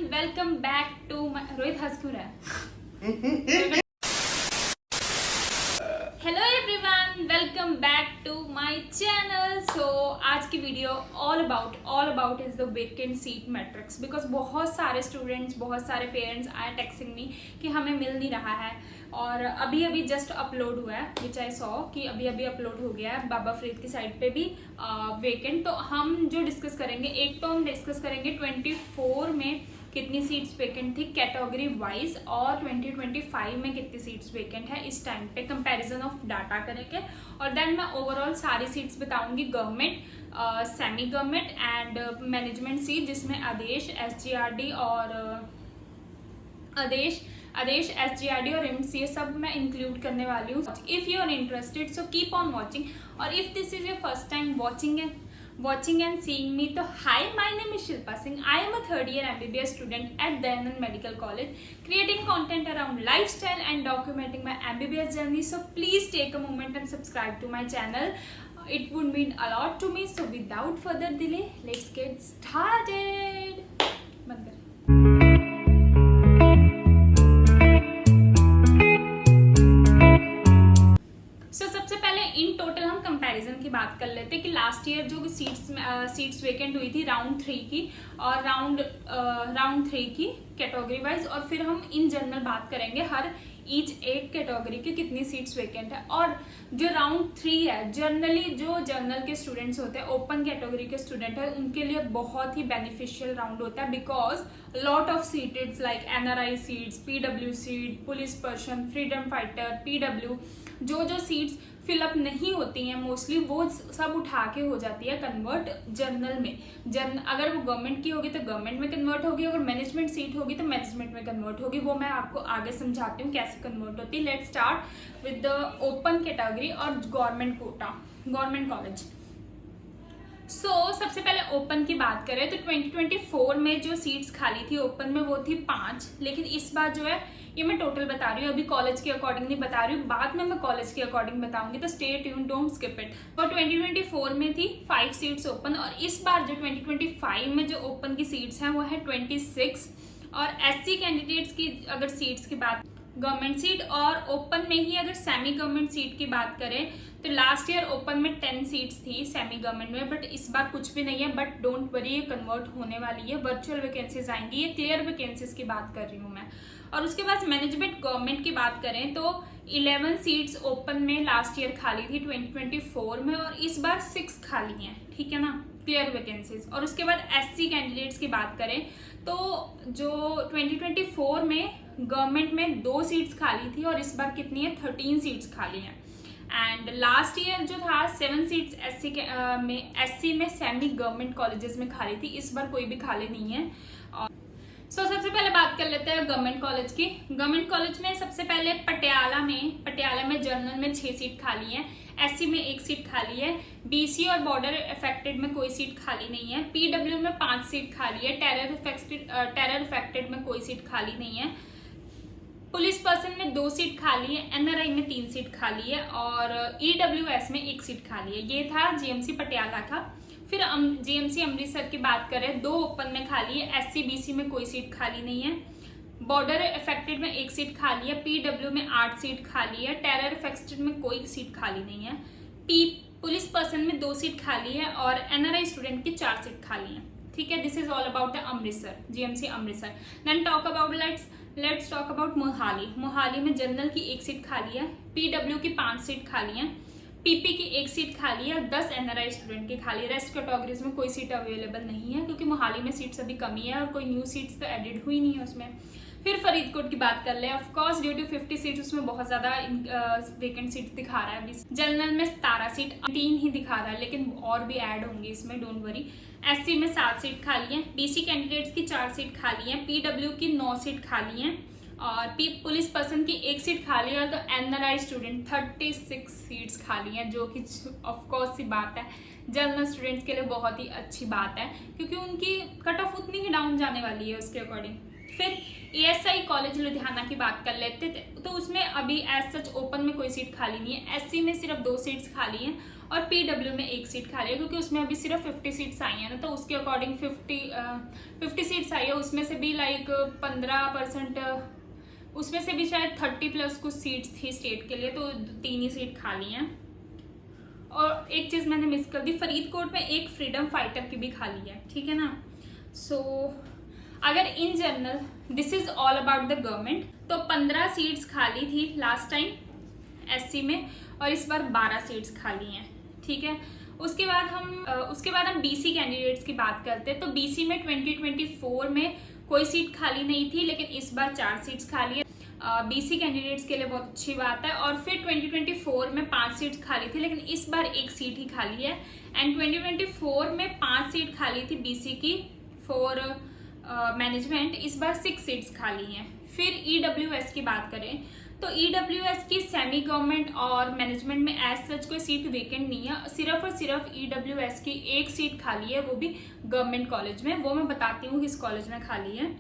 Welcome back to my Rohit हंस क्यों रहा है? Hello everyone, welcome back to my channel. So आज की video all about is the vacant seat matrix, because बहुत सारे स्टूडेंट्स, बहुत सारे पेरेंट्स आर टेक्सिंग मी कि हमें मिल नहीं रहा है। और अभी जस्ट अपलोड हुआ है, विच आई सॉ कि अभी अपलोड हो गया है बाबा फरीद की साइट पे भी वेकेंट। तो हम जो डिस्कस करेंगे, एक तो हम डिस्कस करेंगे 24 में कितनी सीट्स वेकेंट थी कैटेगरी वाइज, और 2025 में कितनी सीट्स वेकेंट है इस टाइम पे, कंपैरिजन ऑफ डाटा करेंगे। और देन मैं ओवरऑल सारी सीट्स बताऊंगी, government, semi government and management seat, जिसमें आदेश, SGRD और आदेश SGRD और रिम्स, ये सब मैं इंक्लूड करने वाली हूँ। If you are interested so keep on watching, और if this is your first time watching and seeing me, तो hi, my name is Shilpa Singh. I am a third year MBBS student at Dayanand Medical College, creating content around lifestyle and documenting my MBBS journey. So please take a moment and subscribe to my channel. It would mean a lot to me. So without further delay, let's get started. बंद कर। In total हम comparison की बात कर लेते हैं कि last year जो सीट्स वेकेंट हुई थी राउंड 3 की, और राउंड 3 की कैटेगरी वाइज, और फिर हम इन जनरल बात करेंगे हर ईच एक कैटेगरी की कितनी सीट्स वेकेंट है। और जो राउंड 3 है, जनरली जो जनरल के स्टूडेंट्स होते हैं, ओपन कैटेगरी के स्टूडेंट है, उनके लिए बहुत ही बेनिफिशियल राउंड होता है, because lot of seats like NRI seats, PW seat, police person, freedom fighter, PW, जो सीट्स फिलअप नहीं होती हैं मोस्टली, वो सब उठा के हो जाती है कन्वर्ट जनरल में। अगर वो गवर्नमेंट की होगी तो गवर्नमेंट में कन्वर्ट होगी, अगर मैनेजमेंट सीट होगी तो मैनेजमेंट में कन्वर्ट होगी। वो मैं आपको आगे समझाती हूँ कैसे कन्वर्ट होती है। Let's start with the open category और गवर्नमेंट कोटा, गवर्नमेंट कॉलेज। सबसे पहले ओपन की बात करें तो 2024 में जो सीट्स खाली थी ओपन में वो थी 5, लेकिन इस बार जो है, ये मैं टोटल बता रही हूँ, अभी कॉलेज के अकॉर्डिंग नहीं बता रही हूँ, बाद में मैं कॉलेज के अकॉर्डिंग बताऊंगी, तो stay tune, don't skip it. और 2024 में थी 5 सीट्स ओपन, और इस बार जो 2025 में जो ओपन की सीट्स हैं वो है 26। और SC कैंडिडेट्स की अगर सीट्स की बात, गवर्नमेंट सीट, और ओपन में ही अगर सेमी गवर्नमेंट सीट की बात करें तो लास्ट ईयर ओपन में 10 सीट्स थी सेमी गवर्नमेंट में, बट इस बार कुछ भी नहीं है। बट डोंट वरी, ये कन्वर्ट होने वाली है, वर्चुअल वैकेंसीज आएंगी, ये क्लियर वैकेंसीज की बात कर रही हूँ मैं। और उसके बाद मैनेजमेंट गवर्नमेंट की बात करें तो 11 सीट्स ओपन में लास्ट ईयर खाली थी 2024 में, और इस बार 6 खाली हैं, ठीक है ना, क्लियर वैकेंसीज। और उसके बाद SC कैंडिडेट्स की बात करें तो जो 2024 में गवर्नमेंट में 2 सीट्स खाली थी, और इस बार कितनी है, 13 सीट्स खाली हैं। एंड लास्ट ईयर जो था 7 सीट्स SC में सेमी गवर्नमेंट कॉलेजेस में खाली थी, इस बार कोई भी खाली नहीं है। सबसे पहले बात कर लेते हैं गवर्नमेंट कॉलेज की। गवर्नमेंट कॉलेज में सबसे पहले पटियाला में जनरल में 6 सीट खाली है, SC में 1 सीट खाली है, BC और बॉर्डर अफेक्टेड में कोई सीट खाली नहीं है, PW में 5 सीट खाली है, टेरर अफेक्टेड में कोई सीट खाली नहीं है, पुलिस पर्सन में 2 सीट खाली है, NRI में 3 सीट खाली है, और EWS में 1 सीट खाली है। ये था GMC पटियाला का। फिर GMC अमृतसर की बात करें, 2 ओपन में खाली है, SC BC में कोई सीट खाली नहीं है, बॉर्डर अफेक्टेड में 1 सीट खाली है, PW में 8 सीट खाली है, टेरर अफेक्टेड में कोई सीट खाली नहीं है, पुलिस पर्सन में 2 सीट खाली है, और NRI स्टूडेंट की 4 सीट खाली है, ठीक है। This is all about the Amritsar, GMC Amritsar. Then let's talk about Mohali में जनरल की 1 सीट खाली है, PW की 5 सीट खाली है, PP की 1 सीट खाली है, 10 NRI स्टूडेंट की खाली है। रेस्ट कैटेगरीज में कोई सीट अवेलेबल नहीं है, क्योंकि मोहाली में सीट्स अभी कमी है और कोई न्यू सीट्स तो एडिड हुई नहीं है उसमें। फिर फरीदकोट की बात कर ले, of course due to 50 seats उसमें बहुत ज्यादा वेकेंट सीट दिखा रहा है। अभी जनरल में 17 सीट, 3 ही दिखा रहा है, लेकिन और भी ऐड होंगे इसमें, डोंट वरी। SC में 7 सीट खाली है, BC कैंडिडेट्स की 4 सीट खाली है, PW की 9 सीट खाली है, और पुलिस पर्सन की 1 सीट खाली है, तो NRI स्टूडेंट 36 सीट्स खाली हैं, जो कि ऑफकोर्स सी बात है, जनरल स्टूडेंट्स के लिए बहुत ही अच्छी बात है, क्योंकि उनकी कट ऑफ उतनी ही डाउन जाने वाली है उसके अकॉर्डिंग। फिर ASI कॉलेज लुधियाना की बात कर लेते थे, तो उसमें अभी एज सच ओपन में कोई सीट खाली नहीं है। SC में सिर्फ 2 सीट्स खाली हैं और PW में 1 सीट खाली है, क्योंकि उसमें अभी सिर्फ 50 सीट्स आई हैं ना, तो उसके अकॉर्डिंग 50 सीट्स आई है, उसमें से भी लाइक 15%, उसमें से भी शायद 30+ कुछ सीट्स थी स्टेट के लिए, तो 3 ही सीट खाली हैं। और एक चीज़ मैंने मिस कर दी, फरीदकोट में एक फ्रीडम फाइटर की भी खाली है, ठीक है ना। सो अगर in general this is all about the government, तो 15 सीट्स खाली थी लास्ट टाइम SC में और इस बार 12 सीट्स खाली हैं, ठीक है। उसके बाद हम BC कैंडिडेट्स की बात करते हैं। तो BC में 2024 में कोई सीट खाली नहीं थी, लेकिन इस बार 4 सीट्स खाली है। BC कैंडिडेट्स के लिए बहुत अच्छी बात है। और फिर 2024 में 5 सीट्स खाली थी, लेकिन इस बार 1 सीट ही खाली है। एंड 2024 में 5 सीट खाली थी BC की फॉर मैनेजमेंट, इस बार 6 सीट्स खाली हैं। फिर EWS की बात करें तो EWS की सेमी गवर्नमेंट और मैनेजमेंट में एज सच कोई सीट वेकेंट नहीं है, सिर्फ और सिर्फ EWS की 1 सीट खाली है, वो भी गवर्नमेंट कॉलेज में। वो मैं बताती हूँ किस कॉलेज में खाली है,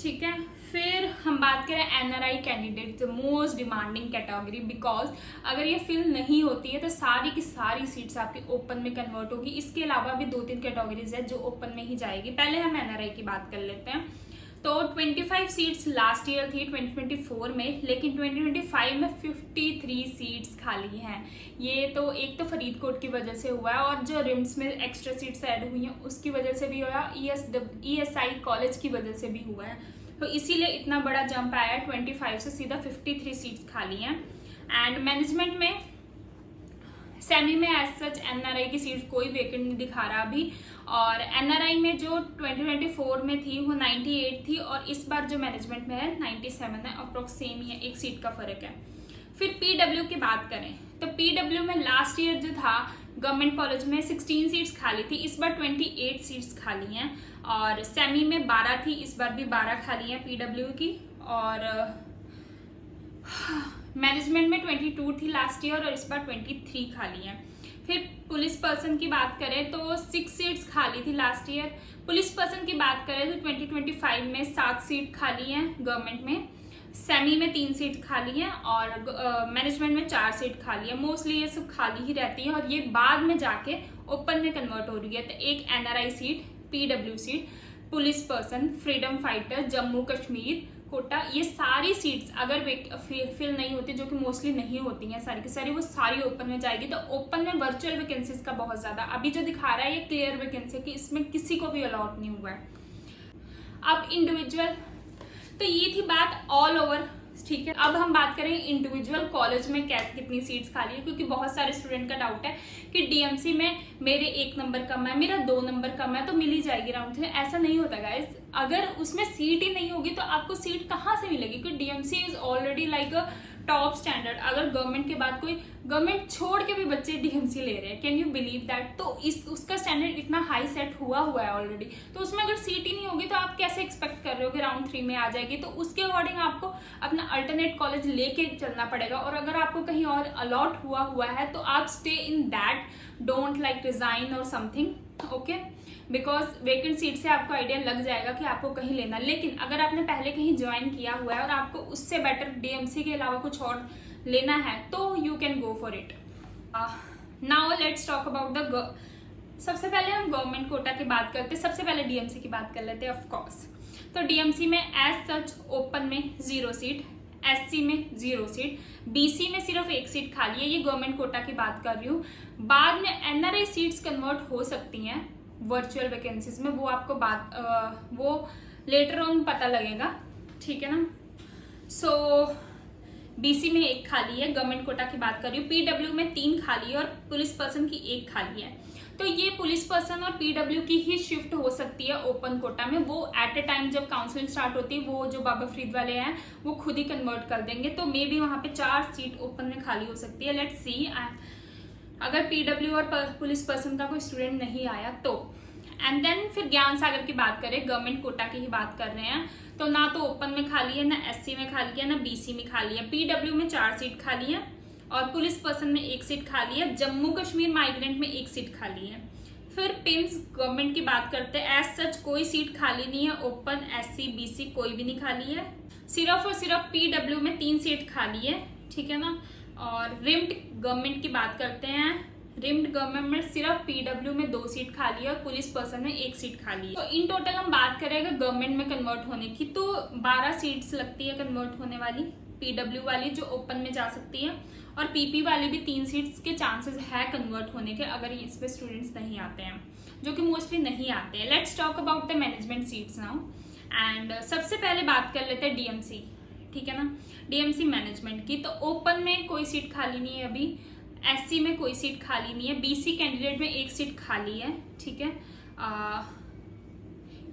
ठीक है। फिर हम बात करें NRI candidate, the most demanding category, because अगर ये फिल नहीं होती है तो सारी की सारी सीट्स आपकी ओपन में कन्वर्ट होगी। इसके अलावा भी 2-3 कैटेगरीज है जो ओपन में ही जाएगी। पहले हम NRI की बात कर लेते हैं। तो 25 सीट्स लास्ट ईयर थी 2024 में, लेकिन 2025 में 53 सीट्स खाली हैं। ये तो एक तो फरीदकोट की वजह से हुआ है, और जो रिम्स में एक्स्ट्रा सीट्स ऐड हुई हैं उसकी वजह से भी हुआ, ESI कॉलेज की वजह से भी हुआ है। तो इसीलिए इतना बड़ा जंप आया है, 25 से सीधा 53 सीट्स खाली हैं। एंड मैनेजमेंट में सेमी में एज सच NRI की सीट कोई वेकेंट नहीं दिखा रहा अभी। और NRI में जो 2024 में थी वो 98 थी, और इस बार जो मैनेजमेंट में है 97 है, अप्रोक्स सेम ही है, 1 सीट का फर्क है। फिर PW की बात करें तो PW में लास्ट ईयर जो था गवर्नमेंट कॉलेज में 16 सीट्स खाली थी, इस बार 28 सीट्स खाली हैं। और सेमी में 12 थी, इस बार भी 12 खाली हैं PW की। और मैनेजमेंट में 22 थी लास्ट ईयर और इस बार 23 खाली हैं। फिर पुलिस पर्सन की बात करें तो 6 सीट्स खाली थी लास्ट ईयर। पुलिस पर्सन की बात करें तो 2025 में 7 सीट खाली हैं गवर्नमेंट में, सेमी में 3 सीट खाली हैं और मैनेजमेंट में 4 सीट खाली है। मोस्टली ये सब खाली ही रहती है और ये बाद में जाके ओपन में कन्वर्ट हो रही है। तो एक NRI seat, PW seat, police person, freedom fighter, Jammu Kashmir, quota, ये सारी सीट्स अगर फिल नहीं होती, जो कि मोस्टली नहीं होती हैं सारी की सारी, वो सारी ओपन में जाएगी। तो ओपन में वर्चुअल वैकेंसीज का बहुत ज्यादा, अभी जो दिखा रहा है ये क्लियर वैकेंसी कि इसमें किसी को भी अलॉट नहीं हुआ है। अब इंडिविजुअल, तो ये थी बात ऑल ओवर, ठीक है। अब हम बात करें इंडिविजुअल कॉलेज में कितनी सीट्स खाली है, क्योंकि बहुत सारे स्टूडेंट का डाउट है कि DMC में मेरे 1 नंबर कम है, मेरा 2 नंबर कम है, तो मिल ही जाएगी राउंड से। ऐसा नहीं होता गाइस, अगर उसमें सीट ही नहीं होगी तो आपको सीट कहाँ से मिलेगी, क्योंकि DMC is already like a top standard. अगर गवर्नमेंट के बाद कोई गवर्नमेंट छोड़ के भी बच्चे DMC ले रहे हैं, कैन यू बिलीव दैट। तो उसका स्टैंडर्ड इतना हाई सेट हुआ है ऑलरेडी, तो उसमें अगर सीट ही नहीं होगी तो आप कैसे एक्सपेक्ट कर रहे हो कि राउंड 3 में आ जाएगी। तो उसके अकॉर्डिंग आपको अपना अल्टरनेट कॉलेज लेके चलना पड़ेगा। और अगर आपको कहीं और अलॉट हुआ है तो आप stay in that, don't like resign or something, okay, because vacant seat से आपको आइडिया लग जाएगा कि आपको कहीं लेना। लेकिन अगर आपने पहले कहीं ज्वाइन किया हुआ है और आपको उससे बेटर DMC के अलावा कुछ और लेना है तो you can go for it. Now let's talk about the, सबसे पहले हम गवर्नमेंट कोटा की बात करते हैं, सबसे पहले DMC की बात कर लेते हैं ऑफ कोर्स। तो DMC में एज सच ओपन में 0 सीट, SC में 0 सीट, BC में सिर्फ 1 सीट खाली है, ये गवर्नमेंट कोटा की बात कर रही हूँ। बाद में NRI सीट्स कन्वर्ट हो सकती हैं वर्चुअल वैकेंसीज में, वो आपको वो लेटर ऑन पता लगेगा, ठीक है ना। सो BC में 1 खाली है, गवर्नमेंट कोटा की बात कर रही हूँ। PW में 3 खाली है और पुलिस पर्सन की 1 खाली है। तो ये पुलिस पर्सन और PW की ही शिफ्ट हो सकती है ओपन कोटा में। वो एट ए टाइम जब काउंसलिंग स्टार्ट होती है, वो जो बाबा फरीद वाले हैं वो खुद ही कन्वर्ट कर देंगे। तो मे बी वहाँ पे 4 सीट ओपन में खाली हो सकती है। लेट्स सी, अगर PW और पुलिस पर्सन का कोई स्टूडेंट नहीं आया तो। एंड देन फिर ज्ञान सागर की बात करें, गवर्नमेंट कोटा की ही बात कर रहे हैं, तो ना तो ओपन में खाली है, ना SC में खाली है, ना BC में खाली है। PW में 4 सीट खाली है और पुलिस पर्सन में 1 सीट खाली है। जम्मू कश्मीर माइग्रेंट में 1 सीट खाली है। फिर पिम्स गवर्नमेंट की बात करते हैं, एज सच कोई सीट खाली नहीं है, ओपन SC BC कोई भी नहीं खाली है। सिर्फ और सिर्फ PW में 3 सीट खाली है, ठीक है ना। और रिम्ड गवर्नमेंट की बात करते हैं, रिम्ड गवर्नमेंट में सिर्फ PW में 2 सीट खाली है और पुलिस पर्सन में 1 सीट खाली है। तो इन टोटल हम बात करेंगे गवर्नमेंट में कन्वर्ट होने की, तो 12 सीट्स लगती है कन्वर्ट होने वाली, PW वाली जो ओपन में जा सकती है, और PP वाली भी 3 सीट्स के चांसेस है कन्वर्ट होने के अगर इस पे स्टूडेंट्स नहीं आते हैं, जो कि मोस्टली नहीं आते हैं। Let's talk about the management seats now. And सबसे पहले बात कर लेते हैं DMC, ठीक है ना, DMC मैनेजमेंट की। तो ओपन में कोई सीट खाली नहीं है अभी, SC में कोई सीट खाली नहीं है, BC कैंडिडेट में 1 सीट खाली है, ठीक है,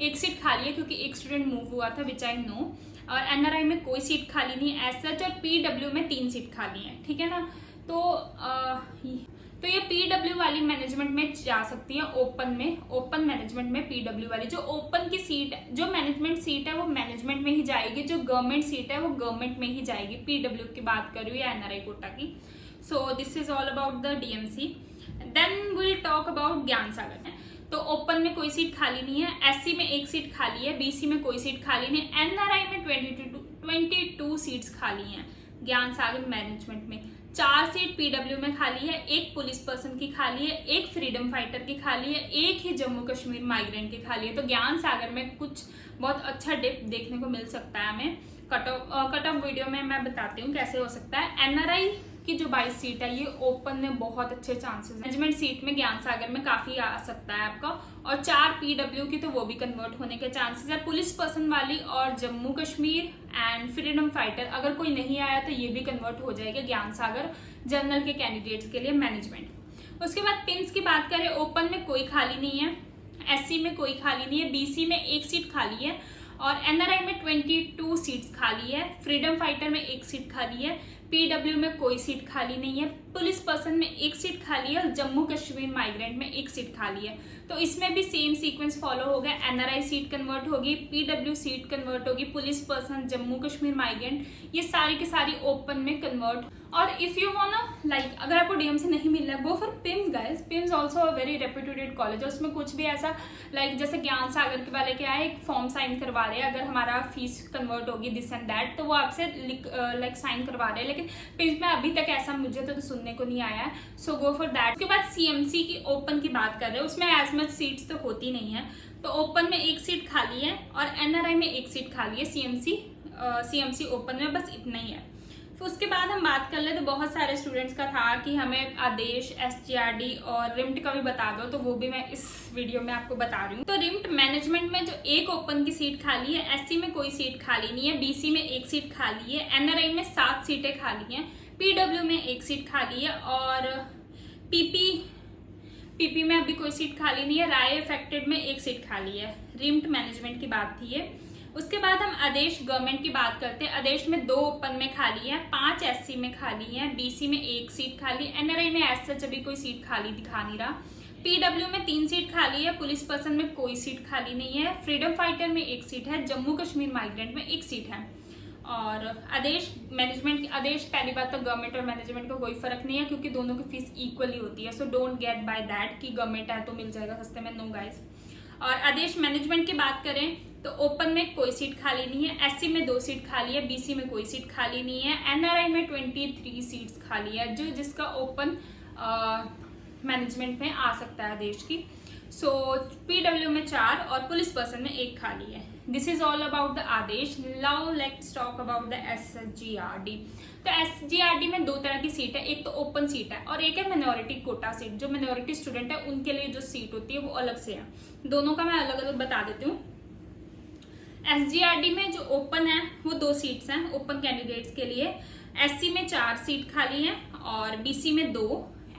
1 सीट खाली है क्योंकि एक स्टूडेंट मूव हुआ था विच आई नो। और NRI में कोई सीट खाली नहीं है एज सच, और PW में 3 सीट खाली है, ठीक है ना। तो ये PW वाली मैनेजमेंट में जा सकती है ओपन में, ओपन मैनेजमेंट में PW वाली जो ओपन की सीट, जो मैनेजमेंट सीट है वो मैनेजमेंट में ही जाएगी, जो गवर्नमेंट सीट है वो गवर्नमेंट में ही जाएगी। PW की बात कर रही हूँ या NRI कोटा की। So this is all about the DMC। Then will talk about Gyan Sagar. तो ओपन में कोई सीट खाली नहीं है, SC में 1 सीट खाली है, BC में कोई सीट खाली नहीं, NRI में 22 सीट्स खाली हैं। ज्ञान सागर मैनेजमेंट में 4 सीट PW में खाली है, 1 पुलिस पर्सन की खाली है, 1 फ्रीडम फाइटर की खाली है, 1 ही जम्मू कश्मीर माइग्रेंट की खाली है। तो ज्ञान सागर में कुछ बहुत अच्छा डिप देखने को मिल सकता है हमें। कट ऑफ वीडियो में मैं बताती हूँ कैसे हो सकता है। NRI की जो 22 सीट है ये ओपन में बहुत अच्छे चांसेस है, मैनेजमेंट सीट में ज्ञान सागर में काफी आ सकता है आपका, और 4 PW की तो वो भी कन्वर्ट होने के चांसेस है। पुलिस पर्सन वाली और Jammu Kashmir and freedom fighter अगर कोई नहीं आया तो ये भी कन्वर्ट हो जाएगा ज्ञान सागर जनरल के कैंडिडेट्स के लिए मैनेजमेंट। उसके बाद पिम्स की बात करें, ओपन में कोई खाली नहीं है, SC में कोई खाली नहीं है, BC में 1 सीट खाली है, और NRI में 22 सीट्स खाली है, फ्रीडम फाइटर में 1 सीट खाली है, PW में कोई सीट खाली नहीं है, पुलिस पर्सन में 1 सीट खाली है, और जम्मू कश्मीर माइग्रेंट में 1 सीट खाली है। तो इसमें भी सेम सीक्वेंस फॉलो हो गया, NRI सीट कन्वर्ट होगी, PW सीट कन्वर्ट होगी, police person, Jammu Kashmir migrant, ये सारी की सारी ओपन में कन्वर्ट। और इफ यू वांना लाइक अगर आपको DMC नहीं मिल रहा है, go for PIMS guys. PIMS also a very reputed college है, उसमें कुछ भी ऐसा लाइक जैसे ज्ञान सागर के वाले क्या है, एक फॉर्म साइन करवा रहे हैं, अगर हमारा फीस कन्वर्ट होगी दिस एंड दैट, तो वो आपसे लाइक साइन करवा रहे हैं, लेकिन पिम्स में अभी तक ऐसा मुझे तो सुनने को नहीं आया है। सो गो फॉर दैट। उसके बाद CMC की ओपन की बात कर रहे हैं, उसमें एज मच सीट्स तो होती नहीं है, तो ओपन में 1 सीट खाली है और NRI में 1 सीट खाली है, CMC ओपन में बस इतना ही है। फिर उसके बाद हम बात कर ले तो बहुत सारे स्टूडेंट्स का था कि हमें आदेश, SGRD और रिम्ट का भी बता दो, तो वो भी मैं इस वीडियो में आपको बता रही हूँ। तो रिम्ट मैनेजमेंट में जो 1 ओपन की सीट खाली है, SC में कोई सीट खाली नहीं है, BC में 1 सीट खाली है, NRI में 7 सीटें खाली हैं, PW में 1 सीट खाली है, और PP में अभी कोई सीट खाली नहीं है, राय अफेक्टेड में 1 सीट खाली है। रिम्ट मैनेजमेंट की बात थी ये। उसके बाद हम आदेश गवर्नमेंट की बात करते हैं। आदेश में 2 ओपन में खाली है, 5 SC में खाली है, BC में 1 सीट खाली, NRI में एज सच अभी कोई सीट खाली दिखा नहीं रहा, PW में 3 सीट खाली है, पुलिस पर्सन में कोई सीट खाली नहीं है, फ्रीडम फाइटर में 1 सीट है, जम्मू कश्मीर माइग्रेंट में 1 सीट है। और आदेश मैनेजमेंट, आदेश पहली बात तो गवर्नमेंट और मैनेजमेंट को कोई फर्क नहीं है क्योंकि दोनों की फीस इक्वली होती है, so don't get by that कि गवर्नमेंट है तो मिल जाएगा सस्ते में, नो गाइस। और आदेश मैनेजमेंट की बात करें तो ओपन में कोई सीट खाली नहीं है, SC में 2 सीट खाली है, BC में कोई सीट खाली नहीं है, NRI में 23 सीट्स खाली है, जो जिसका ओपन मैनेजमेंट में आ सकता है आदेश की। सो PW में 4 और पुलिस पर्सन में 1 खाली है। This is all about the Adesh. Now let's talk about the SGRD। तो SGRD में 2 तरह की सीट है, एक तो ओपन सीट है और एक है मिनोरिटी कोटा सीट। जो मिनोरिटी स्टूडेंट है उनके लिए जो सीट होती है वो अलग से है, दोनों का मैं अलग अलग बता देती हूँ। SGRD में जो ओपन है वो 2 सीट्स हैं ओपन कैंडिडेट्स के लिए। SC में 4 सीट खाली है और BC में 2,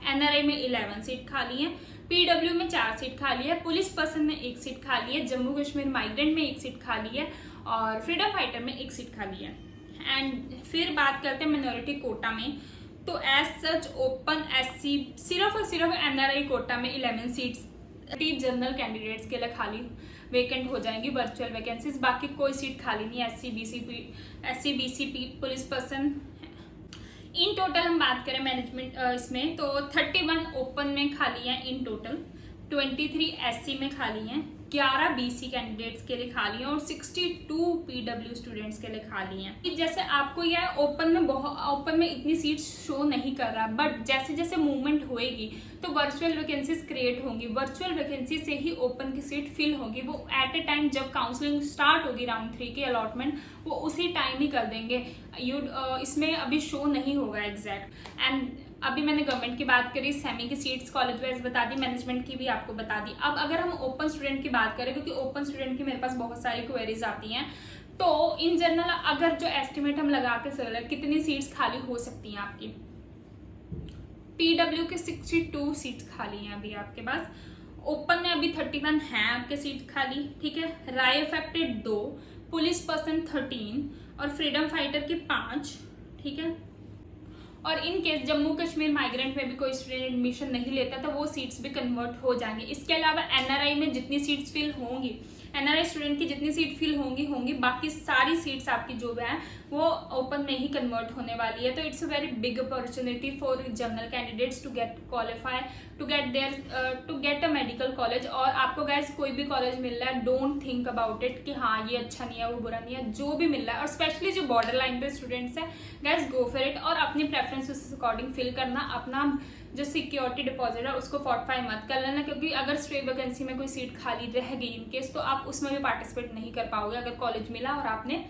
NRI में 11 सीट खाली है, PW में 4 सीट खाली है, पुलिस पर्सन में 1 सीट खाली है, जम्मू कश्मीर माइग्रेंट में 1 सीट खाली है और फ्रीडम फाइटर में 1 सीट खाली है। एंड फिर बात करते हैं मिनोरिटी कोटा में। तो एज सच ओपन SC सिर्फ और सिर्फ NRI कोटा में 11 सीट्स जनरल कैंडिडेट्स के लिए खाली वेकेंट हो जाएंगी, वर्चुअल वैकेंसीज, बाकी कोई सीट खाली नहीं है। SC BC police person. In total हम बात करें मैनेजमेंट इसमें तो 31 ओपन में खाली है इन टोटल, 23 SC में खाली हैं, 11 BC कैंडिडेट्स के लिए खाली हैं और 62 PW स्टूडेंट्स के लिए खाली हैं। जैसे आपको यह ओपन में इतनी सीट्स शो नहीं कर रहा, बट जैसे जैसे मूवमेंट होएगी तो वर्चुअल वैकेंसीज क्रिएट होंगी। वर्चुअल वैकेंसी से ही ओपन की सीट फिल होगी। वो एट ए टाइम जब काउंसलिंग स्टार्ट होगी राउंड 3 की अलॉटमेंट, वो उसी टाइम ही कर देंगे। इसमें अभी शो नहीं होगा एग्जैक्ट। एंड अभी मैंने गवर्नमेंट की बात करी, सेमी की सीट्स कॉलेज वाइज बता दी, मैनेजमेंट की भी आपको बता दी। अब अगर हम ओपन स्टूडेंट की बात करें, क्योंकि ओपन स्टूडेंट की मेरे पास बहुत सारी क्वेरीज आती हैं, तो इन जनरल अगर जो एस्टिमेट हम लगा के चल रहे कितनी सीट्स खाली हो सकती हैं आपकी, PW के 62 सीट्स खाली हैं अभी आपके पास। ओपन में अभी 31 हैं आपके सीट खाली, ठीक है। राय अफेक्टेड 2, पुलिस पर्सन 13 और फ्रीडम फाइटर की 5, ठीक है। और in case Jammu Kashmir migrant में भी कोई स्टूडेंट एडमिशन नहीं लेता तो वो सीट्स भी कन्वर्ट हो जाएंगे। इसके अलावा NRI में जितनी सीट्स फिल होंगी, NRI स्टूडेंट की जितनी सीट फिल होंगी, बाकी सारी सीट्स आपकी जो है वो ओपन में ही कन्वर्ट होने वाली है। तो it's a very big opportunity for general candidates to get qualify to get a medical college. और आपको गैस कोई भी कॉलेज मिल रहा है, डोंट थिंक अबाउट इट कि हाँ ये अच्छा नहीं है वो बुरा नहीं है, जो भी मिल रहा है। और स्पेशली जो बॉर्डर लाइन पे स्टूडेंट्स है गैस, गो फॉर इट और अपनी प्रेफरेंस उस अकॉर्डिंग फिल करना। अपना जो सिक्योरिटी डिपॉजिट है उसको फोर्टिफाई मत कर लेना, क्योंकि अगर स्ट्रे वैकेंसी में कोई सीट खाली रह गई इन केस, तो आप उसमें भी पार्टिसिपेट नहीं कर पाओगे अगर कॉलेज मिला और आपने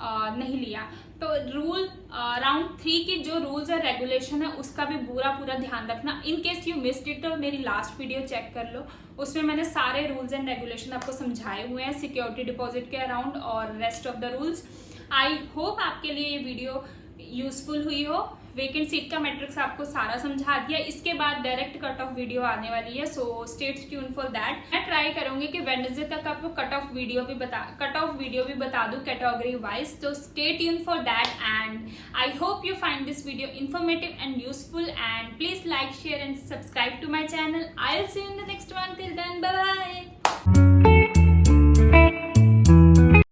नहीं लिया। तो रूल राउंड 3 की जो रूल्स और रेगुलेशन है उसका भी पूरा ध्यान रखना। In case you missed it तो मेरी लास्ट वीडियो चेक कर लो, उसमें मैंने सारे रूल्स एंड रेगुलेशन आपको समझाए हुए हैं सिक्योरिटी डिपॉजिट के अराउंड और rest of the rules. I hope आपके लिए ये वीडियो यूजफुल हुई हो। वेकेंट सीट का मैट्रिक्स आपको सारा समझा दिया। इसके बाद डायरेक्ट कट ऑफ वीडियो आने वाली है, so stay tune for that. मैं ट्राई करूंगी कि वेडनेसडे तक आपको कट ऑफ वीडियो भी बता दूं कैटेगरी वाइज, तो stay tune for that. And I hope you find this video informative and useful, and please like, share and subscribe to my channel. I will see you in the next one. Till then, bye bye.